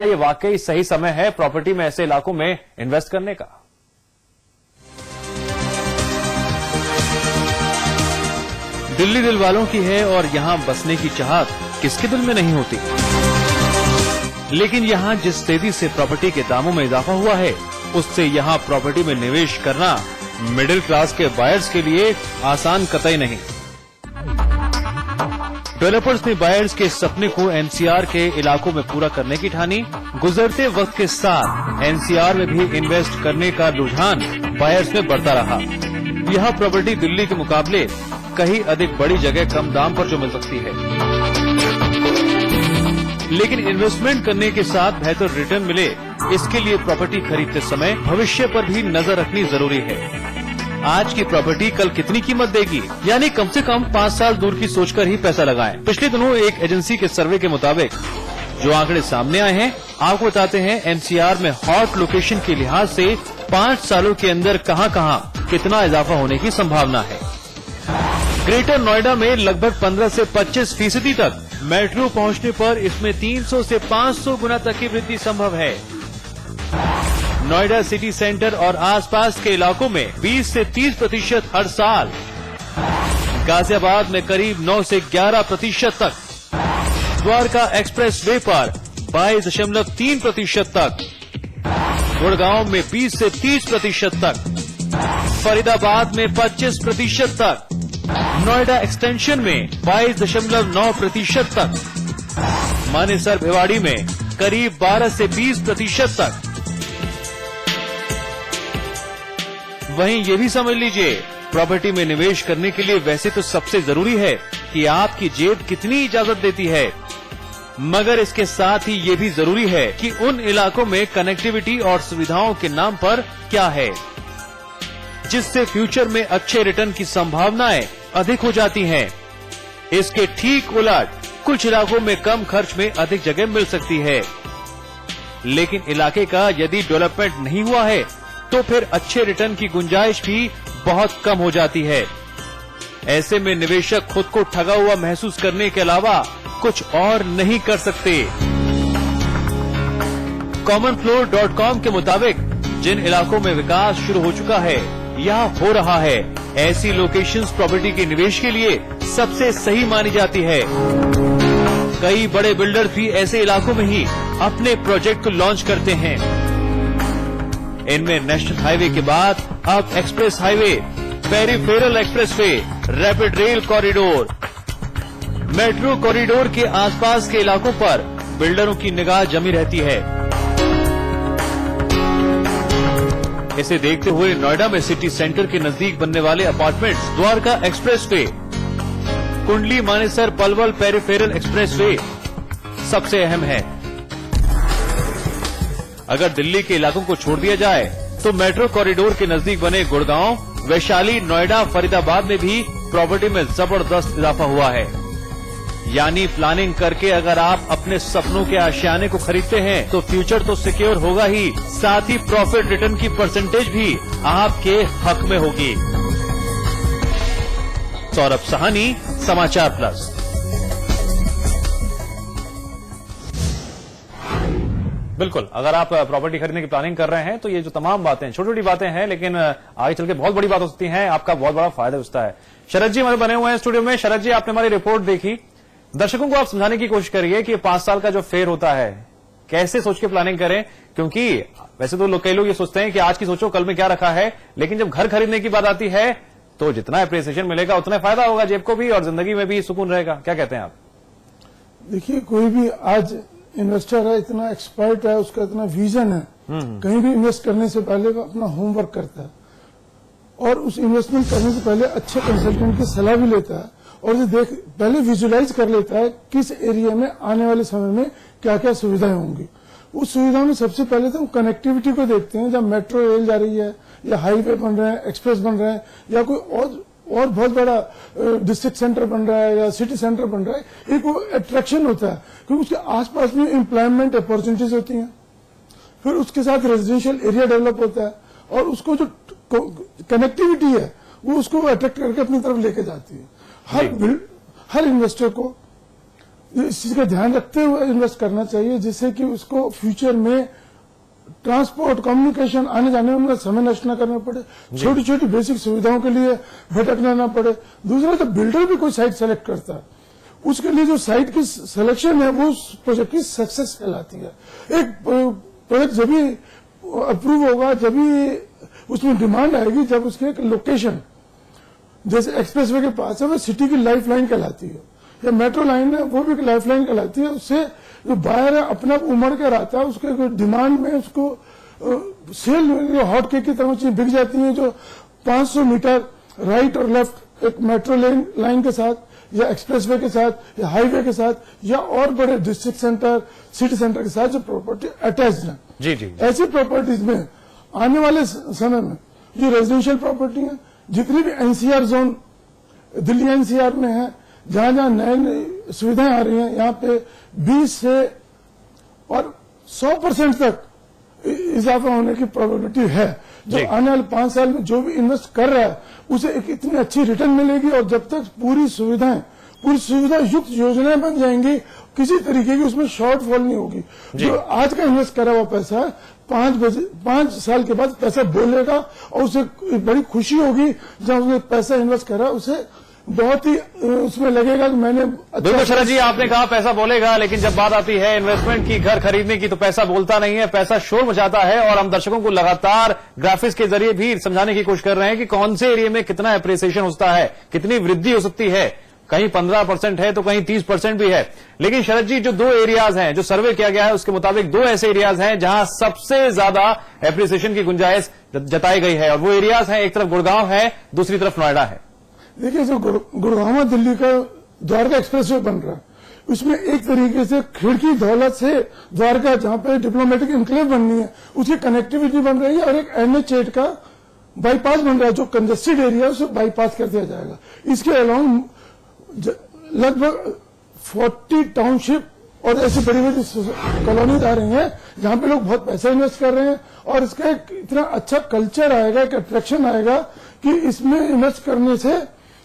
ये वाकई सही समय है प्रॉपर्टी में ऐसे इलाकों में इन्वेस्ट करने का। दिल्ली दिल वालों की है और यहां बसने की चाहत किसके दिल में नहीं होती। लेकिन यहां जिस तेजी से प्रॉपर्टी के दामों में इजाफा हुआ है, उससे यहां प्रॉपर्टी में निवेश करना मिडिल क्लास के बायर्स के लिए आसान कतई नहीं। डेवलपर्स ने बायर्स के सपने को एनसीआर के इलाकों में पूरा करने की ठानी। गुजरते वक्त के साथ एनसीआर में भी इन्वेस्ट करने का रुझान बायर्स में बढ़ता रहा। यह प्रॉपर्टी दिल्ली के मुकाबले कहीं अधिक बड़ी जगह कम दाम पर जो मिल सकती है, लेकिन इन्वेस्टमेंट करने के साथ बेहतर रिटर्न मिले, इसके लिए प्रॉपर्टी खरीदते समय भविष्य पर भी नजर रखनी जरूरी है। आज की प्रॉपर्टी कल कितनी कीमत देगी, यानी कम से कम 5 साल दूर की सोचकर ही पैसा लगाएं। पिछले दिनों एक एजेंसी के सर्वे के मुताबिक जो आंकड़े सामने आए हैं, आपको बताते हैं एनसीआर में हॉट लोकेशन के लिहाज से 5 सालों के अंदर कहां कितना इजाफा होने की संभावना है। ग्रेटर नोएडा में लगभग 15 से 25% तक, मेट्रो पहुंचने पर इसमें 300 से 500 गुना तक की वृद्धि संभव है। नोएडा सिटी सेंटर और आसपास के इलाकों में 20 से 30% हर साल, गाजियाबाद में करीब 9 से 11% तक, द्वारका एक्सप्रेस वे पर 22.3% तक, गुड़गांव में 20 से 30% तक, फरीदाबाद में 25% तक, नोएडा एक्सटेंशन में 22.9% तक, मानेसर भिवाड़ी में करीब 12 से 20% तक। वहीं ये भी समझ लीजिए, प्रॉपर्टी में निवेश करने के लिए वैसे तो सबसे जरूरी है कि आपकी जेब कितनी इजाजत देती है, मगर इसके साथ ही ये भी जरूरी है कि उन इलाकों में कनेक्टिविटी और सुविधाओं के नाम पर क्या है, जिससे फ्यूचर में अच्छे रिटर्न की संभावनाएं अधिक हो जाती हैं। इसके ठीक उलट कुछ इलाकों में कम खर्च में अधिक जगह मिल सकती है, लेकिन इलाके का यदि डेवलपमेंट नहीं हुआ है तो फिर अच्छे रिटर्न की गुंजाइश भी बहुत कम हो जाती है। ऐसे में निवेशक खुद को ठगा हुआ महसूस करने के अलावा कुछ और नहीं कर सकते। commonfloor.com के मुताबिक जिन इलाकों में विकास शुरू हो चुका है या हो रहा है, ऐसी लोकेशंस प्रॉपर्टी के निवेश के लिए सबसे सही मानी जाती है। कई बड़े बिल्डर भी ऐसे इलाकों में ही अपने प्रोजेक्ट को लॉन्च करते हैं। इनमें नेशनल हाईवे के बाद अब express highway, peripheral expressway, rapid rail corridor, metro corridor के आसपास के इलाकों पर बिल्डरों की निगाह जमी रहती है। इसे देखते हुए नोएडा में सिटी सेंटर के नजदीक बनने वाले apartments, Dwarka expressway, Kundli Manesar Palwal peripheral expressway सबसे अहम है। अगर दिल्ली के इलाकों को छोड़ दिया जाए तो मेट्रो कॉरिडोर के नजदीक बने गुड़गांव, वैशाली, नोएडा, फरीदाबाद में भी प्रॉपर्टी में जबरदस्त इजाफा हुआ है। यानी प्लानिंग करके अगर आप अपने सपनों के आशियाने को खरीदते हैं तो फ्यूचर तो सिक्योर होगा ही, साथ ही प्रॉफिट रिटर्न की परसेंटेज भी आपके हक में होगी। सौरभ सहानी, समाचार प्लस। बिल्कुल, अगर आप प्रॉपर्टी खरीदने की प्लानिंग कर रहे हैं तो ये जो तमाम बातें, छोटी छोटी बातें हैं, लेकिन आगे चल के बहुत बड़ी बात हो सकती है, आपका बहुत बड़ा फायदा होता है। शरद जी हमारे बने हुए हैं स्टूडियो में। शरद जी, आपने हमारी रिपोर्ट देखी, दर्शकों को आप समझाने की कोशिश करिए कि 5 साल का जो फेयर होता है, कैसे सोच के प्लानिंग करें, क्योंकि वैसे तो कई लोग ये सोचते हैं कि आज की सोचो कल में क्या रखा है, लेकिन जब घर खरीदने की बात आती है तो जितना अप्रिसिएशन मिलेगा उतना फायदा होगा जेब को भी और जिंदगी में भी सुकून रहेगा। क्या कहते हैं आप? देखिए, कोई भी आज इन्वेस्टर है, इतना एक्सपर्ट है, उसका इतना विजन है, कहीं भी इन्वेस्ट करने से पहले वो अपना होमवर्क करता है और उस इन्वेस्टमेंट करने से पहले अच्छे कंसल्टेंट की सलाह भी लेता है और पहले विजुलाइज कर लेता है किस एरिया में आने वाले समय में क्या क्या सुविधाएं होंगी। उस सुविधा में सबसे पहले तो हम कनेक्टिविटी को देखते हैं। जब मेट्रो रेल जा रही है या हाईवे बन रहे हैं, एक्सप्रेस बन रहे हैं या कोई और बहुत बड़ा डिस्ट्रिक्ट सेंटर बन रहा है या सिटी सेंटर बन रहा है, एक वो अट्रैक्शन होता है क्योंकि उसके आसपास में एम्प्लॉयमेंट अपॉर्चुनिटीज होती हैं। फिर उसके साथ रेजिडेंशियल एरिया डेवलप होता है और उसको जो कनेक्टिविटी है वो उसको अट्रैक्ट करके अपनी तरफ लेके जाती है। हर इन्वेस्टर को इस चीज का ध्यान रखते हुए इन्वेस्ट करना चाहिए, जिससे कि उसको फ्यूचर में ट्रांसपोर्ट, कम्युनिकेशन, आने जाने में समय नष्ट न करना पड़े, छोटी छोटी बेसिक सुविधाओं के लिए भटकना न पड़े। दूसरा, तो बिल्डर भी कोई साइट सेलेक्ट करता है, उसके लिए जो साइट की सिलेक्शन है वो उस प्रोजेक्ट की सक्सेस कहलाती है। एक प्रोजेक्ट जब भी अप्रूव होगा, जब भी उसमें डिमांड आएगी, जब उसकी एक लोकेशन जैसे एक्सप्रेसवे के पास है वो सिटी की लाइफ लाइन कहलाती है, या मेट्रो लाइन है वो भी एक लाइफ लाइन कहलाती है। उससे जो बाहर है अपना उमड़ कर आता है, उसके डिमांड में उसको सेल हॉट केक की तरह चीजें बिक जाती हैं, जो 500 मीटर राइट और लेफ्ट एक मेट्रो लाइन के साथ, या एक्सप्रेसवे के साथ, या हाईवे के साथ, या और बड़े डिस्ट्रिक्ट सेंटर, सिटी सेंटर के साथ जो प्रॉपर्टी अटैच्ड है। जी जी। ऐसी प्रॉपर्टीज में आने वाले समय में जो रेजिडेंशियल प्रॉपर्टी है, जितनी भी एनसीआर जोन दिल्ली एनसीआर में है, जहां जहां नई सुविधाएं आ रही हैं, यहाँ पे 20 से और 100% तक इजाफा होने की प्रोबेबिलिटी है। जो आने वाले 5 साल में जो भी इन्वेस्ट कर रहा है उसे एक इतनी अच्छी रिटर्न मिलेगी, और जब तक पूरी सुविधा युक्त योजनाएं बन जाएंगी, किसी तरीके की उसमें शॉर्टफॉल नहीं होगी। जो आज का इन्वेस्ट करा हुआ पैसा है 5 साल के बाद पैसा बोलेगा, और उसे बड़ी खुशी होगी जब उसने पैसा इन्वेस्ट करा, उसे बहुत ही उसमें लगेगा कि मैंने बिल्कुल शरद जी, आपने कहा पैसा बोलेगा, लेकिन जब बात आती है इन्वेस्टमेंट की, घर खरीदने की, तो पैसा बोलता नहीं है, पैसा शोर मचाता है। और हम दर्शकों को लगातार ग्राफिक्स के जरिए भी समझाने की कोशिश कर रहे हैं कि कौन से एरिया में कितना एप्रिसिएशन होता है, कितनी वृद्धि हो सकती है। कहीं 15% है तो कहीं 30% भी है। लेकिन शरद जी, जो 2 एरियाज हैं जो सर्वे किया गया है, उसके मुताबिक 2 ऐसे एरियाज हैं जहां सबसे ज्यादा एप्रिसिएशन की गुंजाइश जताई गई है, और वो एरियाज हैं, एक तरफ गुड़गांव है, दूसरी तरफ नोएडा है। देखिए, जो गुड़गांव दिल्ली का द्वारका एक्सप्रेसवे बन रहा है, उसमें एक तरीके से खिड़की दौलत से द्वारका, जहां पे डिप्लोमेटिक इनक्लेव बननी है, उसकी कनेक्टिविटी बन रही है, और एक NH8 का बाईपास बन रहा है, जो कंजेस्टेड एरिया है उसे बाईपास कर दिया जाएगा। इसके अलावा लगभग 40 टाउनशिप और ऐसी बड़ी बड़ी कॉलोनीज आ रही हैं, जहां पे लोग बहुत पैसा इन्वेस्ट कर रहे हैं, और इसका एक इतना अच्छा कल्चर आएगा, एक अट्रैक्शन आएगा कि इसमें इन्वेस्ट करने से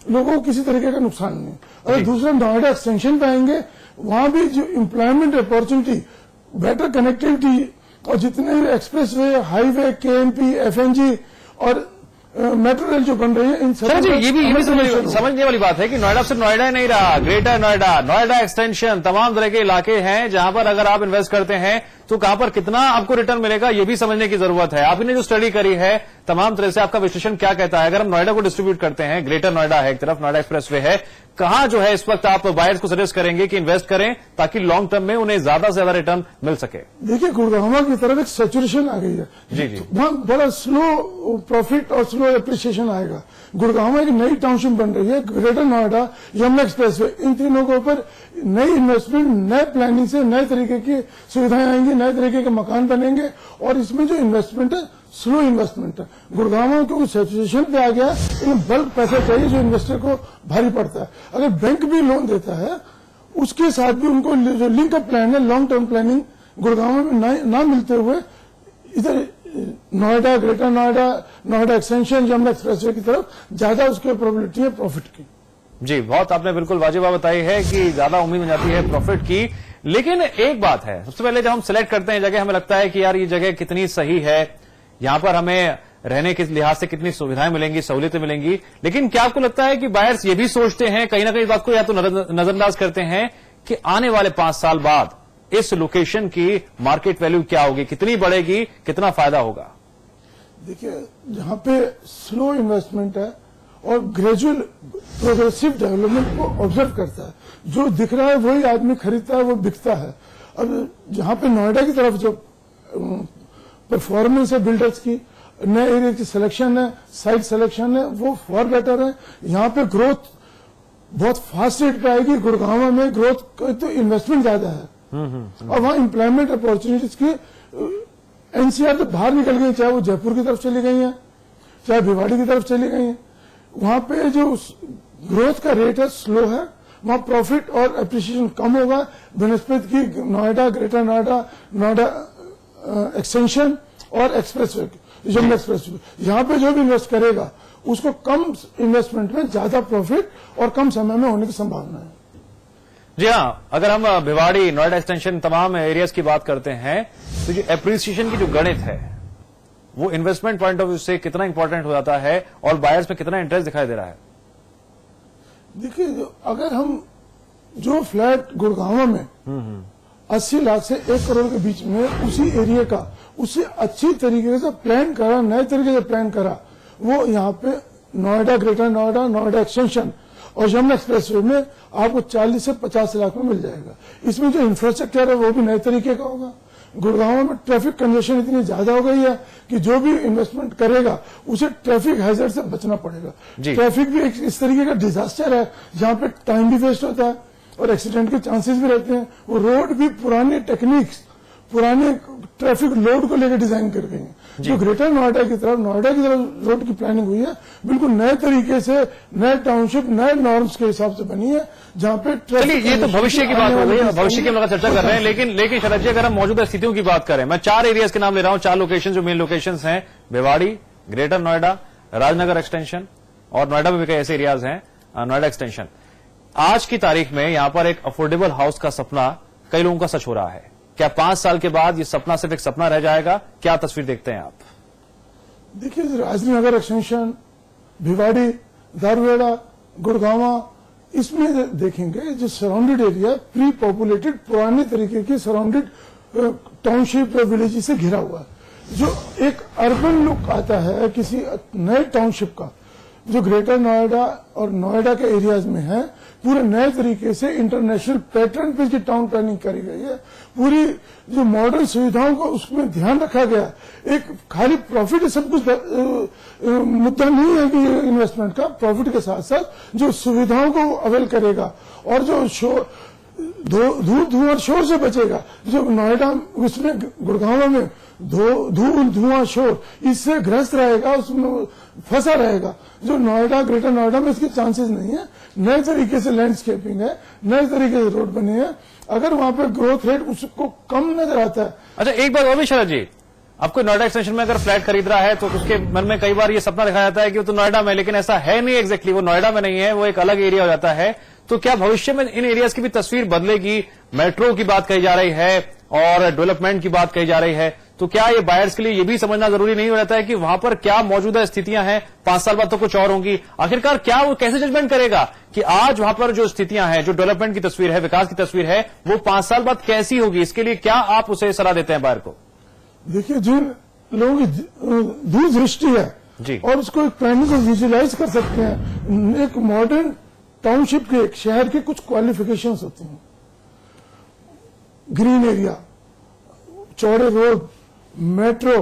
लोगों को किसी तरीके का नुकसान नहीं। और दूसरा, नोएडा एक्सटेंशन पे आएंगे, वहां भी जो एम्प्लॉयमेंट अपॉर्चुनिटी, बेटर कनेक्टिविटी, और जितने भी एक्सप्रेसवे, हाईवे, KMP, FNG और मेट्रो रेल जो बन रही है, इन सब ये भी समझने वाली बात है कि नोएडा सिर्फ नोएडा ही नहीं रहा, ग्रेटर नोएडा, नोएडा एक्सटेंशन, तमाम तरह के इलाके हैं जहां पर अगर आप इन्वेस्ट करते हैं तो कहां पर कितना आपको रिटर्न मिलेगा, ये भी समझने की जरूरत है। आपने जो स्टडी करी है, तमाम तरह से आपका विश्लेषण क्या कहता है? अगर हम नोएडा को डिस्ट्रीब्यूट करते हैं, ग्रेटर नोएडा है एक तरफ, नोएडा एक्सप्रेसवे है, कहां जो है इस वक्त आप बायर्स को सजेस्ट करेंगे कि इन्वेस्ट करें ताकि लॉन्ग टर्म में उन्हें ज्यादा से ज्यादा रिटर्न मिल सके? देखिए, गुड़गांव की तरफ एक सैचुरेशन आ गई है, जी, वहां बड़ा स्लो प्रॉफिट और स्लो एप्रिसिएशन आएगा। गुड़गांव में एक नई टाउनशिप बन रही है, ग्रेटर नोएडा, यमुना एक्सप्रेसवे, इन तीनों के ऊपर नई इन्वेस्टमेंट, नए प्लानिंग से नए तरीके की सुविधाएं आएंगी, नए तरीके के मकान बनेंगे, और इसमें जो इन्वेस्टमेंट है स्लो इन्वेस्टमेंट है। गुड़गांव में क्योंकि सैचुरेशन पे आ गया, लेकिन बल्क पैसा चाहिए जो इन्वेस्टर को भारी पड़ता है। अगर बैंक भी लोन देता है, उसके साथ भी उनको जो लिंक अप प्लान है, लॉन्ग टर्म प्लानिंग गुड़गांव में ना मिलते हुए इधर Noida, greater Noida, Noida extension, Yamuna expressway की तरफ ज्यादा उसकी प्रोबेबिलिटी है प्रॉफिट की। जी, बहुत आपने बिल्कुल वाजिब बात बताई है कि ज्यादा उम्मीद हो जाती है प्रॉफिट की। लेकिन एक बात है, सबसे पहले जब हम सिलेक्ट करते हैं जगह, हमें लगता है कि यार ये जगह कितनी सही है, यहां पर हमें रहने के लिहाज से कितनी सुविधाएं मिलेंगी, सहूलियतें मिलेंगी। लेकिन क्या आपको लगता है कि बायर्स ये भी सोचते हैं, कहीं ना कहीं इस बात को या तो नजरअंदाज करते हैं कि आने वाले 5 साल बाद इस लोकेशन की मार्केट वैल्यू क्या होगी, कितनी बढ़ेगी, कितना फायदा होगा? देखिए, जहां पे स्लो इन्वेस्टमेंट है और ग्रेजुअल प्रोग्रेसिव डेवलपमेंट को ऑब्जर्व करता है, जो दिख रहा है वही आदमी खरीदता है, वो बिकता है। अब जहां पे नोएडा की तरफ जो परफॉर्मेंस है बिल्डर्स की, नए एरिया की सिलेक्शन है, साइट सिलेक्शन है, वो फॉर बेटर है। यहाँ पे ग्रोथ बहुत फास्ट रेट पे आएगी। गुड़गांव में ग्रोथ तो इन्वेस्टमेंट ज्यादा है, और वहां एम्प्लॉयमेंट अपॉर्चुनिटीज की NCR तो बाहर निकल गई, चाहे वो जयपुर की तरफ चली गई है, चाहे भिवाड़ी की तरफ चली गई है। वहां पे जो ग्रोथ का रेट है स्लो है, वहां प्रॉफिट और एप्रिसिएशन कम होगा बनस्पत की नोएडा, ग्रेटर नोएडा, नोएडा एक्सटेंशन और एक्सप्रेसवे, यमुना एक्सप्रेसवे। यहाँ पे जो भी इन्वेस्ट करेगा उसको कम इन्वेस्टमेंट में ज्यादा प्रॉफिट और कम समय में होने की संभावना है। जी हाँ, अगर हम भिवाड़ी, नोएडा एक्सटेंशन तमाम एरियाज की बात करते हैं तो जो एप्रिसिएशन की जो गणित है वो इन्वेस्टमेंट पॉइंट ऑफ व्यू से कितना इंपॉर्टेंट हो जाता है और बायर्स में कितना इंटरेस्ट दिखाई दे रहा है? देखिए, अगर हम जो फ्लैट गुड़गांव में 80 लाख से 1 करोड़ के बीच में उसी एरिया का उसे अच्छी तरीके से प्लान करा, नए तरीके से प्लान करा, वो यहाँ पे नोएडा, ग्रेटर नोएडा, नोएडा एक्सटेंशन और यमुना एक्सप्रेसवे में आपको 40 से 50 लाख में मिल जाएगा। इसमें जो इंफ्रास्ट्रक्चर है वो भी नए तरीके का होगा। गुड़गांव में ट्रैफिक कंजेशन इतनी ज्यादा हो गई है कि जो भी इन्वेस्टमेंट करेगा उसे ट्रैफिक हैजर्ड से बचना पड़ेगा। ट्रैफिक भी एक इस तरीके का डिजास्टर है जहां पे टाइम भी वेस्ट होता है और एक्सीडेंट के चांसेस भी रहते हैं। वो रोड भी पुराने टेक्निक्स, पुराने ट्रैफिक लोड को लेकर डिजाइन कर गई है। जो ग्रेटर नोएडा की तरफ रोड की प्लानिंग हुई है बिल्कुल नए तरीके से, नए टाउनशिप, नए नॉर्म्स के हिसाब से बनी है, जहां पे चलिए ये तो भविष्य की बात हो गई, भविष्य की हम लोग चर्चा कर रहे हैं। लेकिन शरद जी, अगर हम मौजूदा स्थितियों की बात करें, मैं 4 एरियाज के नाम ले रहा हूं, 4 लोकेशन जो मेन लोकेशन हैं, भिवाड़ी, ग्रेटर नोएडा, राजनगर एक्सटेंशन और नोएडा में भी कई ऐसे एरियाज हैं, नोएडा एक्सटेंशन। आज की तारीख में यहां पर एक अफोर्डेबल हाउस का सपना कई लोगों का सच हो रहा है। क्या 5 साल के बाद ये सपना सिर्फ एक सपना रह जाएगा? क्या तस्वीर देखते हैं आप? देखिए, राजनगर एक्सटेंशन, भिवाड़ी, दारुएड़ा, गुड़गांव, इसमें देखेंगे जो सराउंडेड एरिया प्री पॉपुलेटेड पुराने तरीके की सराउंडेड टाउनशिप या विलेज से घिरा हुआ है। जो एक अर्बन लुक आता है किसी नए टाउनशिप का, जो ग्रेटर नोएडा और नोएडा के एरियाज में है, पूरे नए तरीके से इंटरनेशनल पैटर्न पे जो टाउन प्लानिंग करी गई है, पूरी जो मॉडर्न सुविधाओं को उसमें ध्यान रखा गया। एक खाली प्रॉफिट सब कुछ मुद्दा नहीं है कि इन्वेस्टमेंट का, प्रॉफिट के साथ साथ जो सुविधाओं को अवेल करेगा और जो धुआं शोर से बचेगा। जो नोएडा, उसमें गुड़गांव में धुआं शोर इससे ग्रस्त रहेगा, उसमें फंसा रहेगा। जो नोएडा, ग्रेटर नोएडा में इसके चांसेस नहीं है। नए तरीके से लैंडस्केपिंग है, नए तरीके से रोड बने हैं। अगर वहां पे ग्रोथ रेट उसको कम नजर आता है। अच्छा, एक बात और भी शरद जी, आपको नोएडा एक्सटेंशन में अगर फ्लैट खरीद रहा है तो उसके मन में कई बार ये सपना दिखाया जाता है कि वो तो नोएडा में, लेकिन ऐसा है नहीं एग्जैक्टली। वो नोएडा में नहीं है, वो एक अलग एरिया हो जाता है। तो क्या भविष्य में इन एरियाज की भी तस्वीर बदलेगी? मेट्रो की बात कही जा रही है और डेवलपमेंट की बात कही जा रही है, तो क्या ये बायर्स के लिए ये भी समझना जरूरी नहीं हो जाता है कि वहां पर क्या मौजूदा स्थितियां हैं, 5 साल बाद तो कुछ और होंगी? आखिरकार क्या वो कैसे जजमेंट करेगा कि आज वहां पर जो स्थितियां हैं, जो डेवलपमेंट की तस्वीर है, विकास की तस्वीर है, वो 5 साल बाद कैसी होगी? इसके लिए क्या आप उसे सलाह देते हैं बायर को? देखिए, जिन लोगों की दूरदृष्टि है जी, और उसको एक प्लानिंग को विजुअलाइज कर सकते हैं, एक मॉडर्न टाउनशिप के, एक शहर के कुछ क्वालिफिकेशंस होते हैं। ग्रीन एरिया, चौड़े रोड, मेट्रो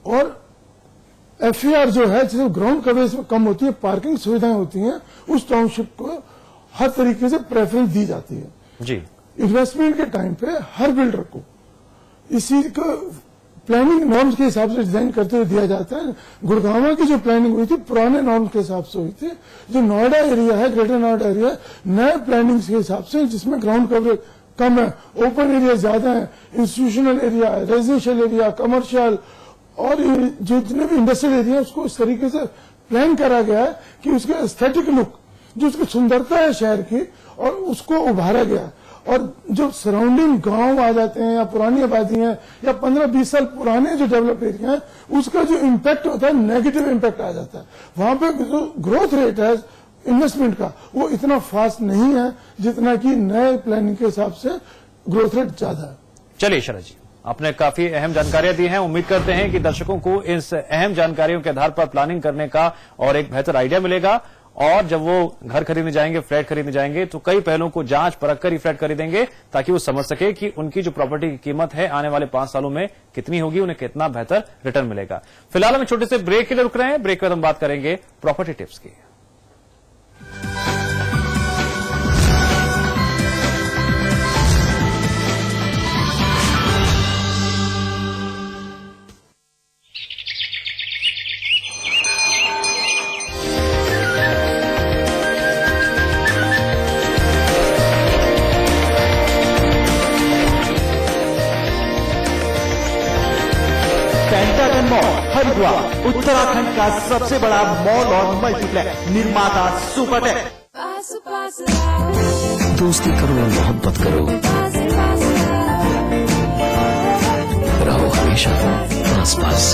और एफईआर जो है, जिसमें ग्राउंड कवरेज में कम होती है, पार्किंग सुविधाएं होती हैं, उस टाउनशिप को हर तरीके से प्रेफरेंस दी जाती है। जी, इन्वेस्टमेंट के टाइम पे हर बिल्डर को इसी को प्लानिंग नॉर्म्स के हिसाब से डिजाइन करते हुए दिया जाता है। गुड़गांव की जो प्लानिंग हुई थी पुराने नॉर्म्स के हिसाब से हुई थी। जो नोएडा एरिया है, ग्रेटर नोएडा एरिया, नए प्लानिंग के हिसाब से, जिसमें ग्राउंड कवरेज कम है, ओपन एरिया ज्यादा है, institutional area, residential area, commercial और जितने भी इंडस्ट्रियल एरिया, उसको इस तरीके से प्लान करा गया है कि उसके एस्थेटिक लुक, जो उसकी सुंदरता है शहर की, और उसको उभारा गया। और जो सराउंडिंग गांव आ जाते हैं या पुरानी आबादी है या 15-20 साल पुराने जो डेवलप एरिया है, उसका जो इम्पैक्ट होता है, नेगेटिव इम्पैक्ट आ जाता है। वहां पे जो ग्रोथ रेट है इन्वेस्टमेंट का, वो इतना फास्ट नहीं है जितना कि नए प्लानिंग के हिसाब से ग्रोथ रेट ज्यादा है। चलिए शरद जी, आपने काफी अहम जानकारियां दी हैं। उम्मीद करते हैं कि दर्शकों को इस अहम जानकारियों के आधार पर प्लानिंग करने का और एक बेहतर आइडिया मिलेगा। और जब वो घर खरीदने जाएंगे, फ्लैट खरीदने जाएंगे, तो कई पहलुओं को जांच परख कर ही फ्लैट खरीदेंगे, ताकि वो समझ सके कि उनकी जो प्रॉपर्टी की कीमत है आने वाले 5 सालों में कितनी होगी, उन्हें कितना बेहतर रिटर्न मिलेगा। फिलहाल हम छोटे से ब्रेक के लिए रुक रहे हैं। ब्रेक के बाद हम बात करेंगे प्रॉपर्टी टिप्स की। हरिद्वार उत्तराखंड का सबसे बड़ा मॉल और मल्टीप्लेक्स निर्माता सुपरटेक। दोस्ती करो या मोहब्बत करो, रहो हमेशा पास पास।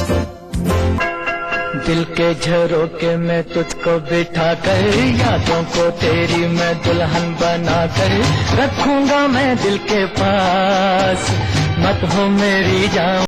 दिल के झरोके में तुझको बिठा कर, यादों को तेरी मैं दुल्हन बना कर रखूंगा मैं दिल के पास। मत हो मेरी जान।